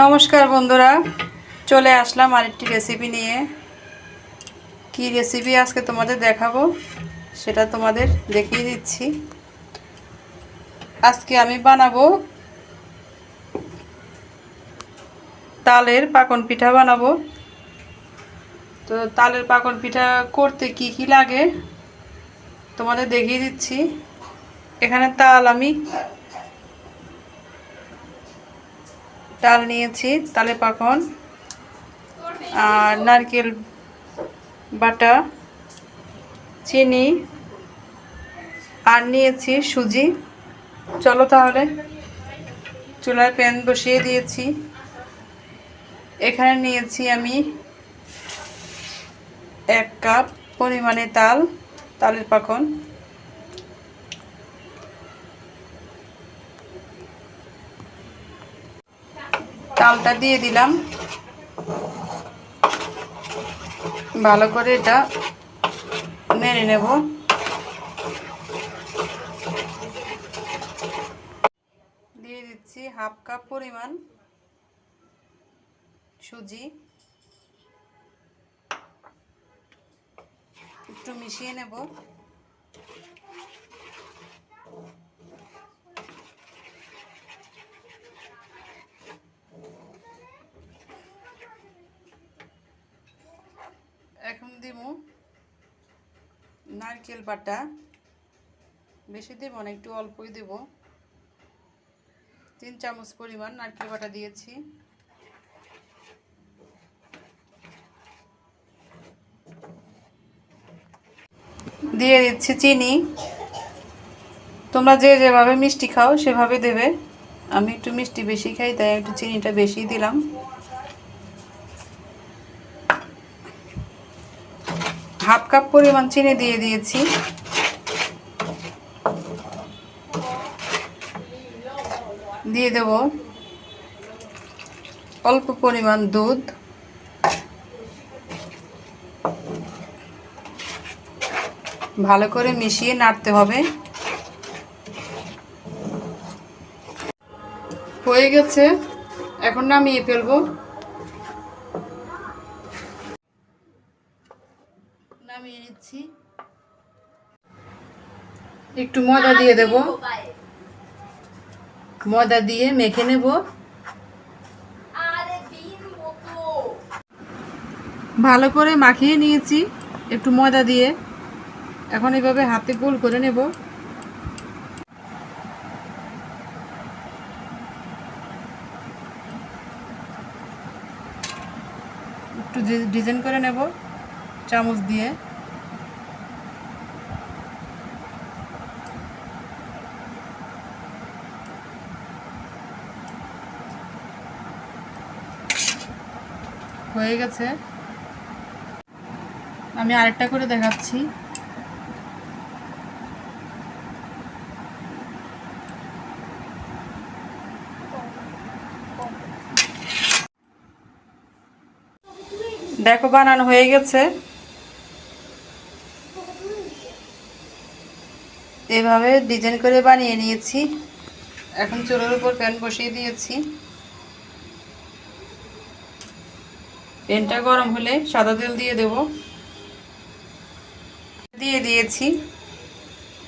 নমস্কার বন্ধুরা, চলে আসলাম আরেকটি রেসিপি নিয়ে। কি রেসিপি আজকে তোমাদের দেখাবো সেটা তোমাদের দেখিয়ে দিচ্ছি। আজকে আমি বানাবো তালের পাকন পিঠা বানাবো। তো তালের পাকন পিঠা করতে কি কি লাগে তোমাদের দেখিয়ে দিচ্ছি। এখানে তাল নিয়েছি, তালের পাকন, আর নারকেল বাটা, চিনি, আর নিয়েছি সুজি। চলো তাহলে, চুলায় প্যান বসিয়ে দিয়েছি। এখানে নিয়েছি আমি 1 কাপ পরিমাণে তালের পাকন। তালটা দিয়ে দিলাম, ভালো করে এটা নেড়ে নেব। দিয়ে দিচ্ছি 1/2 কাপ পরিমাণ সুজি, একটু মিশিয়ে নেব। এখন দিব নারকেল বাটা, বেশি দেব না, একটু অল্পই দেব। 3 চামচ পরিমাণ নারকেল বাটা দিয়েছি। দিয়ে দিচ্ছি চিনি। তোমরা যে যেভাবে মিষ্টি খাও সেভাবে দেবে। আমি একটু মিষ্টি বেশি খাই, তাই একটু চিনিটা বেশি দিলাম। হাফ কাপ পরিমাণ চিনি দিয়ে দিয়েছি। দিয়ে দেব অল্প পরিমাণ দুধ। ভালো করে মিশিয়ে নাড়তে হবে। হয়ে গেছে, এখন নামিয়ে ফেলবো। নামিয়ে নিচ্ছি। একটু ময়দা দিয়ে দেব, ময়দা দিয়ে মেখে নেব। ভালো করে মাখিয়ে নিয়েছি একটু ময়দা দিয়ে। এখন এইভাবে হাতে গোল করে নেব। একটু ডিজাইন করে নেব চামচ দিয়ে। হয়ে গেছে, আমি আরেকটা করে দেখাচ্ছি। দেখো বানানো হয়ে গেছে। এভাবে ডিজাইন করে বানিয়ে নিয়েছি। এখন চুলার উপর প্যান বসিয়ে দিয়েছি। প্যানটা গরম হলে সাদা তেল দিয়ে দেব। দিয়ে দিয়েছি।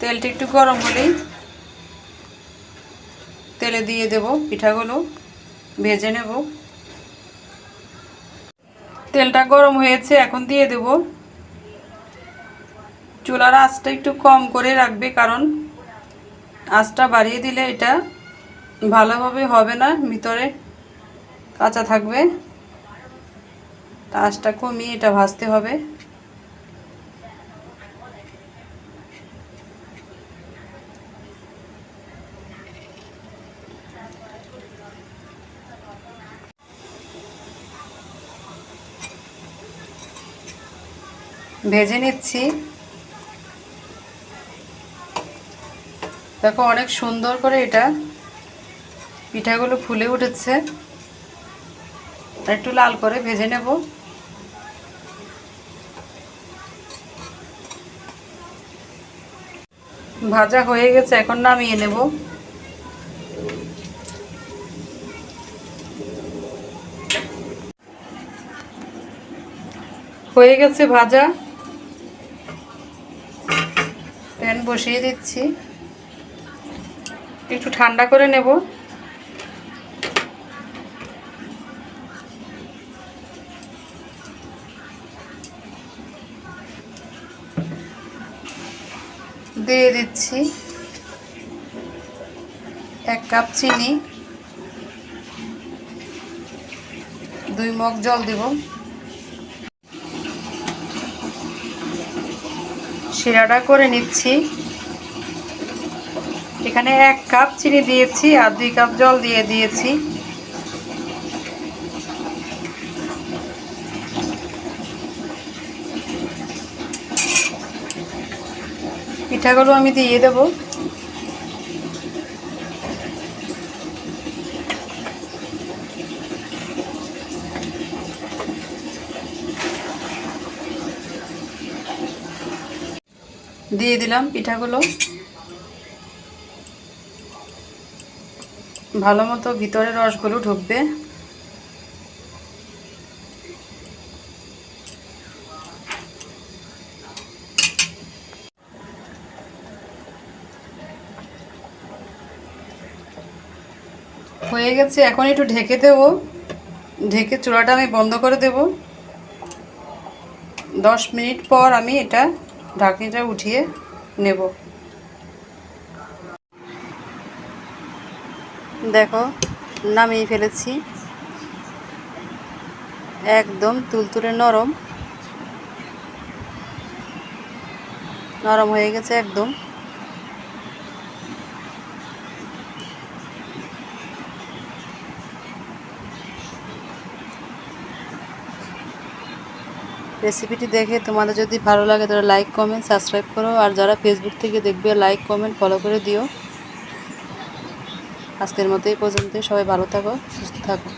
তেলটা একটু গরম হলেই তেলে দিয়ে দেব পিঠাগুলো, ভেজে নেব। তেলটা গরম হয়েছে, এখন দিয়ে দেব। চুলার আঁচটা একটু কম করে রাখবে, কারণ আঁচটা বাড়িয়ে দিলে এটা ভালোভাবে হবে না, ভিতরে কাঁচা থাকবে। আঁচটা কমিয়ে এটা ভাজতে হবে। ভেজে নিচ্ছি। দেখো অনেক সুন্দর করে এটা পিঠাগুলো ফুলে উঠেছে। একটু লাল করে ভেজে নেব। ভাজা হয়ে গেছে, এখন নামিয়ে নেব। হয়ে গেছে ভাজা, প্যান বসিয়ে দিচ্ছি, একটু ঠান্ডা করে নেব। দিয়ে দিচ্ছি 1 কাপ চিনি, 2 মগ জল দেব। শিরাটা করে নিচ্ছি। এখানে 1 কাপ চিনি দিয়েছি আর 2 কাপ জল দিয়ে দিয়েছি। পিঠাগুলো আমি দিয়ে দেব। দিয়ে দিলাম পিঠাগুলো, ভালো মতো ভিতরে রসগুলো ঢুকবে। হয়ে গেছে, এখন একটু ঢেকে দেব। ঢেকে চুলাটা আমি বন্ধ করে দেব। 10 মিনিট পর আমি এটা ঢাকনিটা উঠিয়ে নেব। দেখো, নামিয়ে ফেলেছি। একদম তুলতুলে নরম নরম হয়ে গেছে একদম। রেসিপিটি দেখে তোমাদের যদি ভালো লাগে তাহলে লাইক কমেন্ট সাবস্ক্রাইব করো, আর যারা ফেসবুক থেকে দেখবে লাইক কমেন্ট ফলো করে দিও। আজকের মতো এই পর্যন্ত, সবাই ভালো থাকো, সুস্থ থাকো।